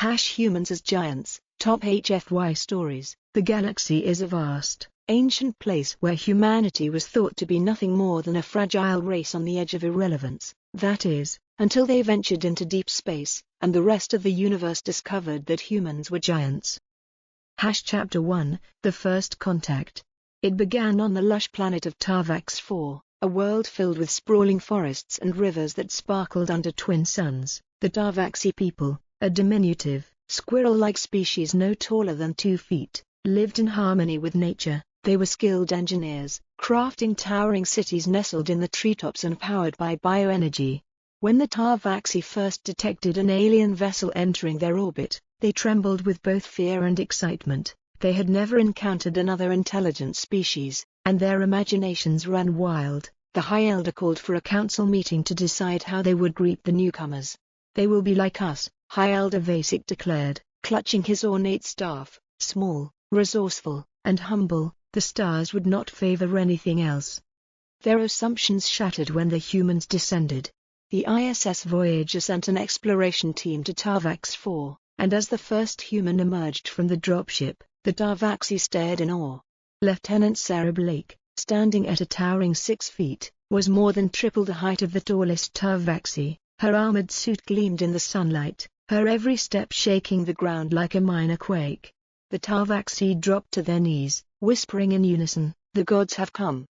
Humans as giants, top HFY stories. The galaxy is a vast, ancient place where humanity was thought to be nothing more than a fragile race on the edge of irrelevance, that is, until they ventured into deep space, and the rest of the universe discovered that humans were giants. Chapter 1, The First Contact. It began on the lush planet of Tarvax 4, a world filled with sprawling forests and rivers that sparkled under twin suns. The Tarvaxi people, a diminutive, squirrel-like species no taller than 2 feet, lived in harmony with nature. They were skilled engineers, crafting towering cities nestled in the treetops and powered by bioenergy. When the Tarvaxi first detected an alien vessel entering their orbit, they trembled with both fear and excitement. They had never encountered another intelligent species, and their imaginations ran wild. The High Elder called for a council meeting to decide how they would greet the newcomers. "They will be like us," High Elder Vasek declared, clutching his ornate staff. Small, resourceful, and humble, the stars would not favor anything else. Their assumptions shattered when the humans descended. The ISS Voyager sent an exploration team to Tarvax 4, and as the first human emerged from the dropship, the Tarvaxi stared in awe. Lieutenant Sarah Blake, standing at a towering 6 feet, was more than triple the height of the tallest Tarvaxi. Her armored suit gleamed in the sunlight, her every step shaking the ground like a minor quake. The Tarvaxi dropped to their knees, whispering in unison, "The gods have come."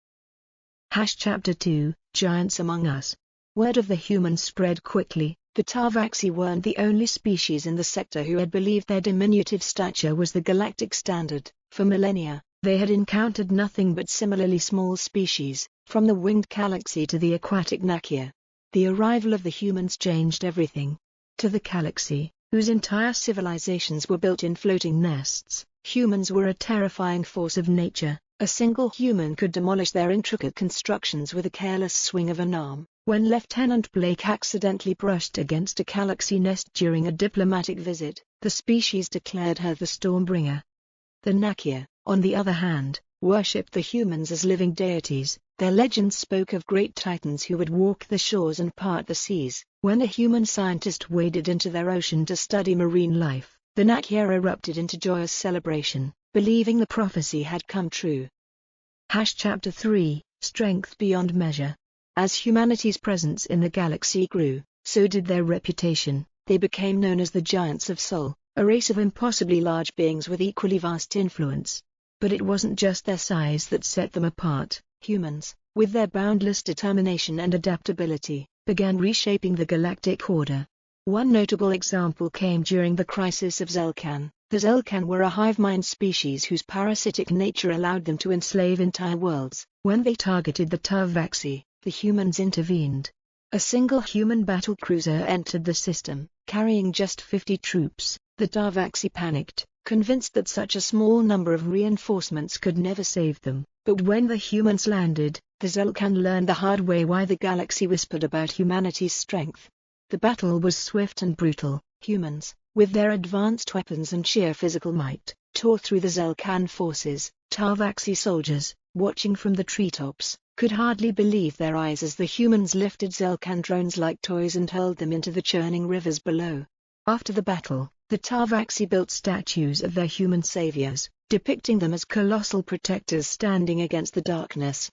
Chapter 2, Giants Among Us. Word of the humans spread quickly. The Tarvaxi weren't the only species in the sector who had believed their diminutive stature was the galactic standard. For millennia, they had encountered nothing but similarly small species, from the winged galaxy to the aquatic Nakia. The arrival of the humans changed everything. To the galaxy, whose entire civilizations were built in floating nests, humans were a terrifying force of nature. A single human could demolish their intricate constructions with a careless swing of an arm. When Lieutenant Blake accidentally brushed against a galaxy nest during a diplomatic visit, the species declared her the Stormbringer. The Nakia, on the other hand, worshipped the humans as living deities. Their legends spoke of great titans who would walk the shores and part the seas. When a human scientist waded into their ocean to study marine life, the Nakia erupted into joyous celebration, believing the prophecy had come true. Chapter 3, Strength Beyond Measure. As humanity's presence in the galaxy grew, so did their reputation. They became known as the Giants of Sol, a race of impossibly large beings with equally vast influence. But it wasn't just their size that set them apart. Humans, with their boundless determination and adaptability, began reshaping the galactic order. One notable example came during the crisis of Zelkan. The Zelkan were a hive-mind species whose parasitic nature allowed them to enslave entire worlds. When they targeted the Tarvaxi, the humans intervened. A single human battlecruiser entered the system, carrying just 50 troops. The Tarvaxi panicked, convinced that such a small number of reinforcements could never save them. But when the humans landed, the Zelkan learned the hard way why the galaxy whispered about humanity's strength. The battle was swift and brutal. Humans, with their advanced weapons and sheer physical might, tore through the Zelkan forces. Tarvaxi soldiers, watching from the treetops, could hardly believe their eyes as the humans lifted Zelkan drones like toys and hurled them into the churning rivers below. After the battle, the Tarvaxi built statues of their human saviors, depicting them as colossal protectors standing against the darkness.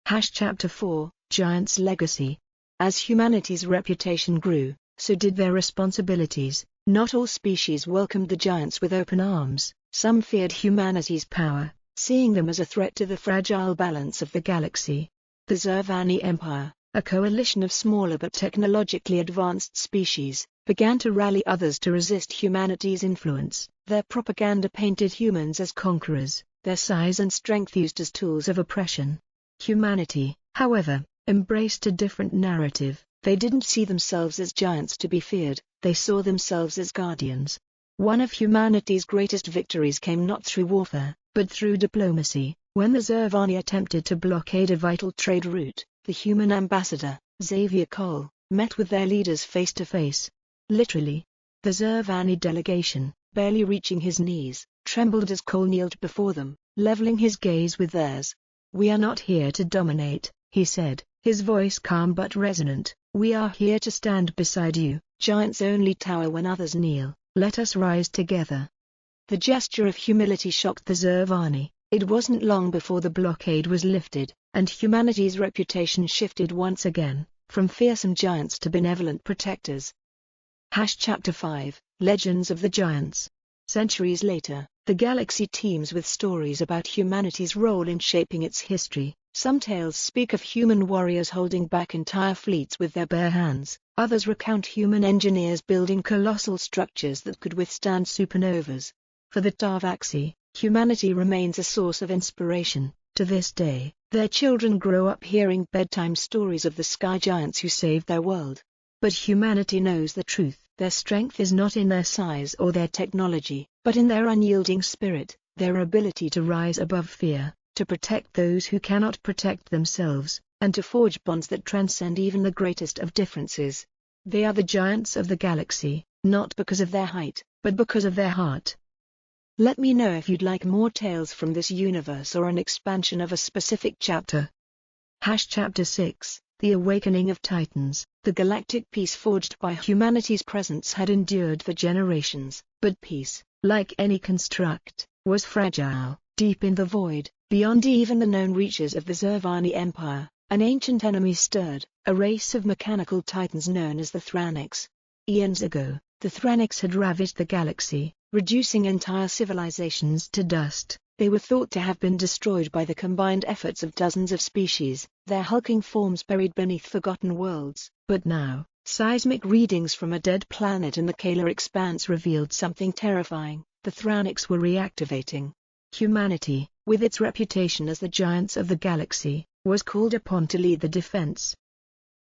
Chapter 4, Giants' Legacy. As humanity's reputation grew, so did their responsibilities. Not all species welcomed the giants with open arms. Some feared humanity's power, seeing them as a threat to the fragile balance of the galaxy. The Zervani Empire, a coalition of smaller but technologically advanced species, began to rally others to resist humanity's influence. Their propaganda painted humans as conquerors, their size and strength used as tools of oppression. Humanity, however, embraced a different narrative. They didn't see themselves as giants to be feared, they saw themselves as guardians. One of humanity's greatest victories came not through warfare, but through diplomacy. When the Zervani attempted to blockade a vital trade route, the human ambassador, Xavier Cole, met with their leaders face to face. Literally. The Zervani delegation, barely reaching his knees, trembled as Cole kneeled before them, leveling his gaze with theirs. "We are not here to dominate," he said, his voice calm but resonant. "We are here to stand beside you. Giants only tower when others kneel. Let us rise together. The gesture of humility shocked the Zervani. It wasn't long before the blockade was lifted, and humanity's reputation shifted once again, from fearsome giants to benevolent protectors. Chapter 5, Legends of the Giants. Centuries later, the galaxy teems with stories about humanity's role in shaping its history. Some tales speak of human warriors holding back entire fleets with their bare hands, others recount human engineers building colossal structures that could withstand supernovas. For the Tarvaxi, humanity remains a source of inspiration. To this day, their children grow up hearing bedtime stories of the sky giants who saved their world. But humanity knows the truth. Their strength is not in their size or their technology, but in their unyielding spirit, their ability to rise above fear, to protect those who cannot protect themselves, and to forge bonds that transcend even the greatest of differences. They are the giants of the galaxy, not because of their height, but because of their heart. Let me know if you'd like more tales from this universe or an expansion of a specific chapter. Chapter 6, The Awakening of Titans. The galactic peace forged by humanity's presence had endured for generations, but peace, like any construct, was fragile. Deep in the void, beyond even the known reaches of the Zervani Empire, an ancient enemy stirred, a race of mechanical titans known as the Thranics. Eons ago, the Thranics had ravaged the galaxy, reducing entire civilizations to dust. They were thought to have been destroyed by the combined efforts of dozens of species, their hulking forms buried beneath forgotten worlds. But now, seismic readings from a dead planet in the Kala expanse revealed something terrifying. The Thranics were reactivating. Humanity, with its reputation as the giants of the galaxy, was called upon to lead the defense.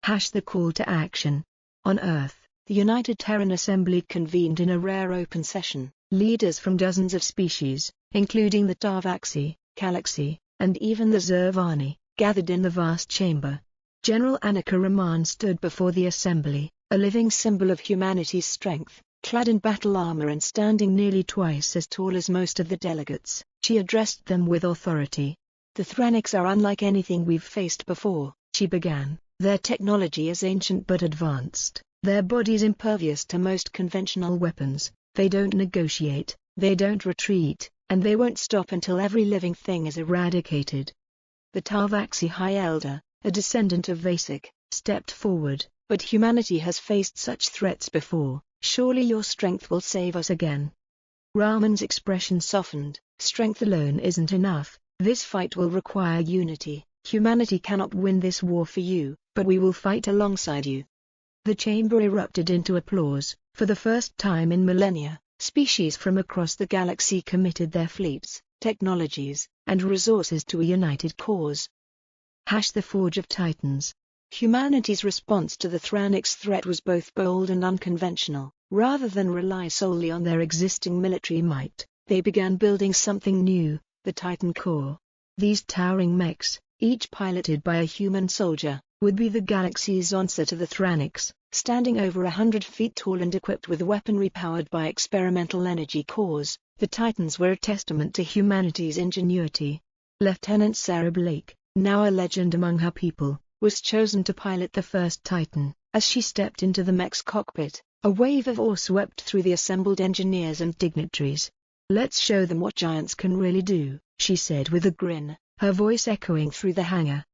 The call to action. On Earth, the United Terran Assembly convened in a rare open session. Leaders from dozens of species, including the Tarvaxi, Galaxy, and even the Zervani, gathered in the vast chamber. General Annika Raman stood before the assembly, a living symbol of humanity's strength, clad in battle armor and standing nearly twice as tall as most of the delegates. She addressed them with authority. The Thranics are unlike anything we've faced before, she began. Their technology is ancient but advanced, their bodies impervious to most conventional weapons. They don't negotiate, they don't retreat, and they won't stop until every living thing is eradicated. The Tarvaxi High Elder, a descendant of Vasek, stepped forward. But humanity has faced such threats before, surely your strength will save us again. Raman's expression softened. Strength alone isn't enough, this fight will require unity. Humanity cannot win this war for you, but we will fight alongside you. The chamber erupted into applause. For the first time in millennia, species from across the galaxy committed their fleets, technologies, and resources to a united cause. The Forge of Titans. Humanity's response to the Thranics' threat was both bold and unconventional. Rather than rely solely on their existing military might, they began building something new, the Titan Core. These towering mechs, each piloted by a human soldier, would be the galaxy's answer to the Thranics. Standing over 100 feet tall and equipped with weaponry powered by experimental energy cores, the Titans were a testament to humanity's ingenuity. Lieutenant Sarah Blake, now a legend among her people, was chosen to pilot the first Titan. As she stepped into the mech's cockpit, a wave of awe swept through the assembled engineers and dignitaries. "Let's show them what giants can really do," she said with a grin, her voice echoing through the hangar.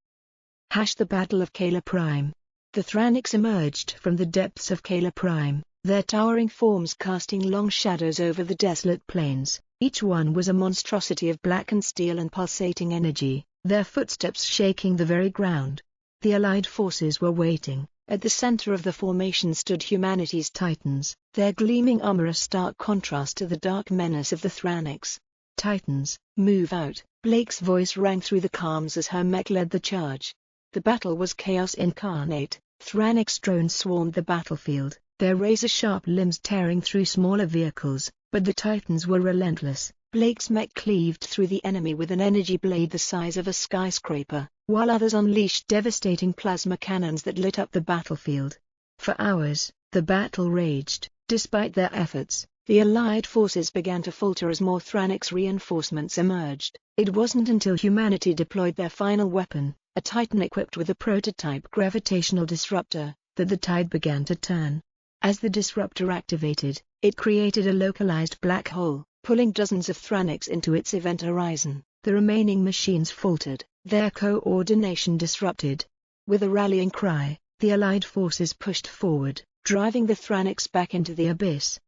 The Battle of Kala Prime. The Thranics emerged from the depths of Kala Prime, their towering forms casting long shadows over the desolate plains. Each one was a monstrosity of blackened steel and pulsating energy, their footsteps shaking the very ground. The Allied forces were waiting. At the center of the formation stood humanity's Titans, their gleaming armor a stark contrast to the dark menace of the Thranics. "Titans, move out," Blake's voice rang through the calms as her mech led the charge. The battle was chaos incarnate. Thranics drones swarmed the battlefield, their razor-sharp limbs tearing through smaller vehicles, but the Titans were relentless. Blake's mech cleaved through the enemy with an energy blade the size of a skyscraper, while others unleashed devastating plasma cannons that lit up the battlefield. For hours, the battle raged. Despite their efforts, the Allied forces began to falter as more Thranics reinforcements emerged. It wasn't until humanity deployed their final weapon, a Titan equipped with a prototype gravitational disruptor, that the tide began to turn. As the disruptor activated, it created a localized black hole, pulling dozens of Thranics into its event horizon. The remaining machines faltered, their coordination disrupted. With a rallying cry, the Allied forces pushed forward, driving the Thranics back into the abyss.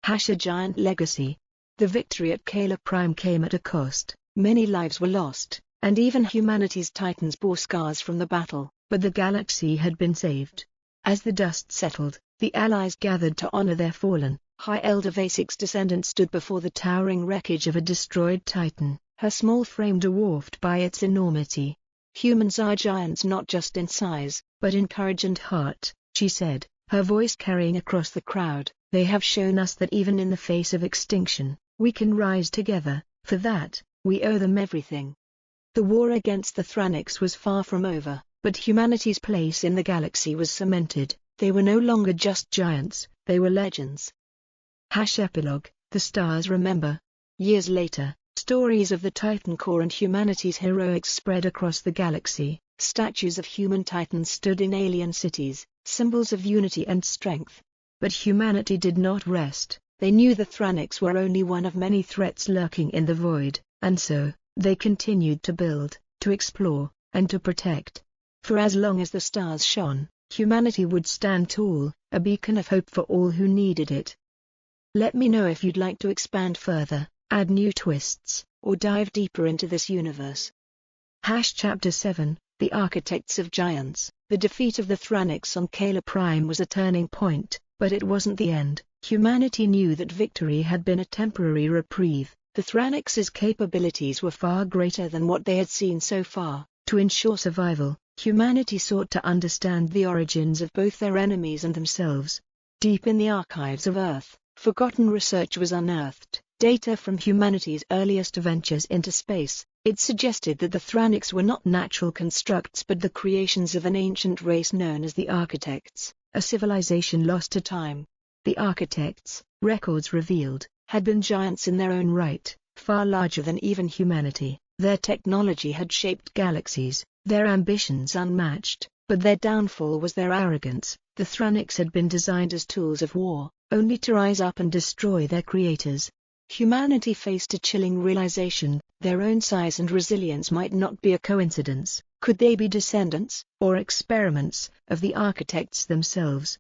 A giant legacy. The victory at Kala Prime came at a cost. Many lives were lost, and even humanity's titans bore scars from the battle, but the galaxy had been saved. As the dust settled, the Allies gathered to honor their fallen. High Elder Vasik's descendant stood before the towering wreckage of a destroyed titan, her small frame dwarfed by its enormity. "Humans are giants not just in size, but in courage and heart," she said, her voice carrying across the crowd. "They have shown us that even in the face of extinction, we can rise together. For that, we owe them everything." The war against the Thranics was far from over, but humanity's place in the galaxy was cemented. They were no longer just giants, they were legends. Epilogue, the stars remember. Years later, stories of the Titan Core and humanity's heroics spread across the galaxy. Statues of human titans stood in alien cities, symbols of unity and strength. But humanity did not rest. They knew the Thranics were only one of many threats lurking in the void, and so, they continued to build, to explore, and to protect. For as long as the stars shone, humanity would stand tall, a beacon of hope for all who needed it. Let me know if you'd like to expand further, add new twists, or dive deeper into this universe. Chapter 7, The Architects of Giants. The defeat of the Thranics on Kala Prime was a turning point, but it wasn't the end. Humanity knew that victory had been a temporary reprieve. The Thranics' capabilities were far greater than what they had seen so far. To ensure survival, humanity sought to understand the origins of both their enemies and themselves. Deep in the archives of Earth, forgotten research was unearthed, data from humanity's earliest ventures into space. It suggested that the Thranics were not natural constructs but the creations of an ancient race known as the Architects, a civilization lost to time. The Architects, records revealed, had been giants in their own right, far larger than even humanity. Their technology had shaped galaxies, their ambitions unmatched, but their downfall was their arrogance. The Thranics had been designed as tools of war, only to rise up and destroy their creators. Humanity faced a chilling realization: their own size and resilience might not be a coincidence. Could they be descendants, or experiments, of the Architects themselves?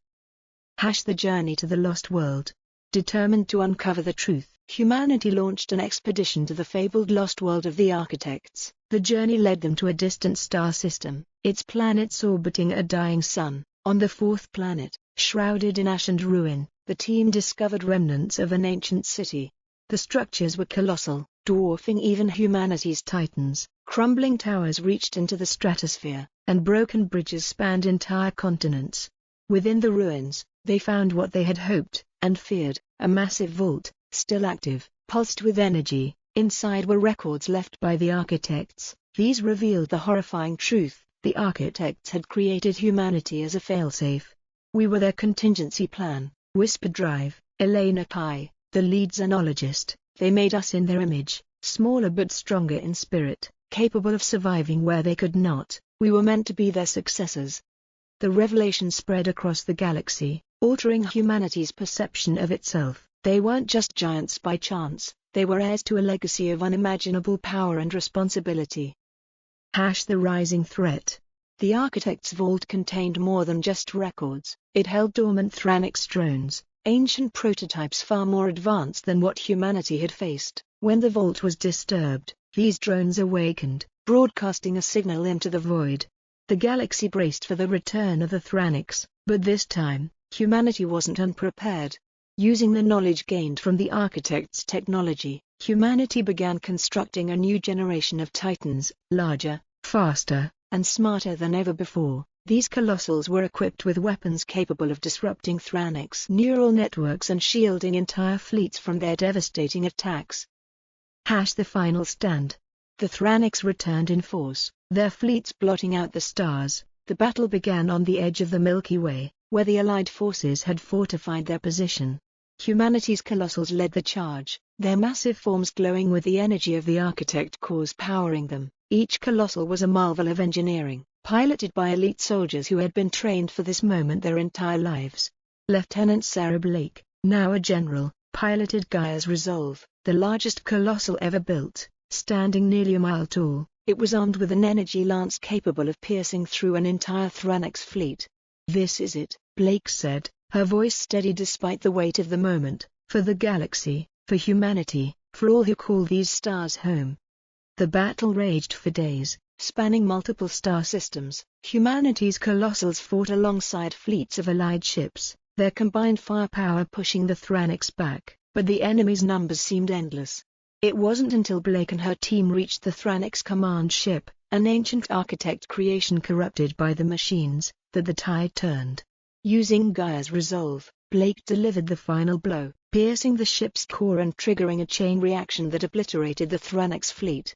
The journey to the lost world. Determined to uncover the truth, humanity launched an expedition to the fabled lost world of the Architects. The journey led them to a distant star system, its planets orbiting a dying sun. On the fourth planet, shrouded in ash and ruin, the team discovered remnants of an ancient city. The structures were colossal, dwarfing even humanity's titans. Crumbling towers reached into the stratosphere, and broken bridges spanned entire continents. Within the ruins, they found what they had hoped and feared: a massive vault, still active, pulsed with energy. Inside were records left by the Architects. These revealed the horrifying truth: the Architects had created humanity as a failsafe. "We were their contingency plan," whispered Drive, Elena Kai, the lead xenologist. "They made us in their image, smaller but stronger in spirit, capable of surviving where they could not. We were meant to be their successors." The revelation spread across the galaxy, altering humanity's perception of itself. They weren't just giants by chance, they were heirs to a legacy of unimaginable power and responsibility. The rising threat. The Architect's vault contained more than just records. It held dormant Thranics drones, ancient prototypes far more advanced than what humanity had faced. When the vault was disturbed, these drones awakened, broadcasting a signal into the void. The galaxy braced for the return of the Thranics, but this time, humanity wasn't unprepared. Using the knowledge gained from the Architects' technology, humanity began constructing a new generation of titans, larger, faster, and smarter than ever before. These colossals were equipped with weapons capable of disrupting Thranics' neural networks and shielding entire fleets from their devastating attacks. The final stand. The Thranics returned in force, their fleets blotting out the stars. The battle began on the edge of the Milky Way, where the Allied forces had fortified their position. Humanity's colossals led the charge, their massive forms glowing with the energy of the Architect cores powering them. Each colossal was a marvel of engineering, piloted by elite soldiers who had been trained for this moment their entire lives. Lieutenant Sarah Blake, now a general, piloted Gaia's Resolve, the largest colossal ever built, standing nearly a mile tall. It was armed with an energy lance capable of piercing through an entire Thranix fleet. "This is it," Blake said, her voice steady despite the weight of the moment, "for the galaxy, for humanity, for all who call these stars home." The battle raged for days, spanning multiple star systems. Humanity's colossals fought alongside fleets of allied ships, their combined firepower pushing the Thranix back, but the enemy's numbers seemed endless. It wasn't until Blake and her team reached the Thranix command ship, an ancient architect creation corrupted by the machines, that the tide turned. Using Gaia's Resolve, Blake delivered the final blow, piercing the ship's core and triggering a chain reaction that obliterated the Thranix fleet.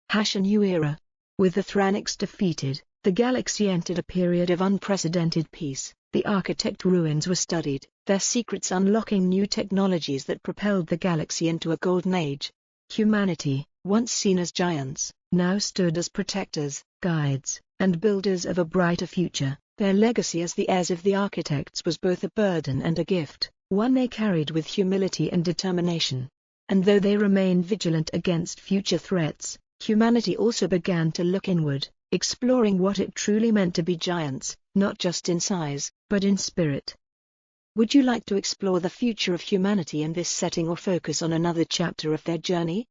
A new era. With the Thranix defeated, the galaxy entered a period of unprecedented peace. The architect ruins were studied, their secrets unlocking new technologies that propelled the galaxy into a golden age. Humanity, once seen as giants, now stood as protectors, guides, and builders of a brighter future. Their legacy as the heirs of the architects was both a burden and a gift, one they carried with humility and determination. And though they remained vigilant against future threats, humanity also began to look inward, exploring what it truly meant to be giants, not just in size, but in spirit. Would you like to explore the future of humanity in this setting or focus on another chapter of their journey?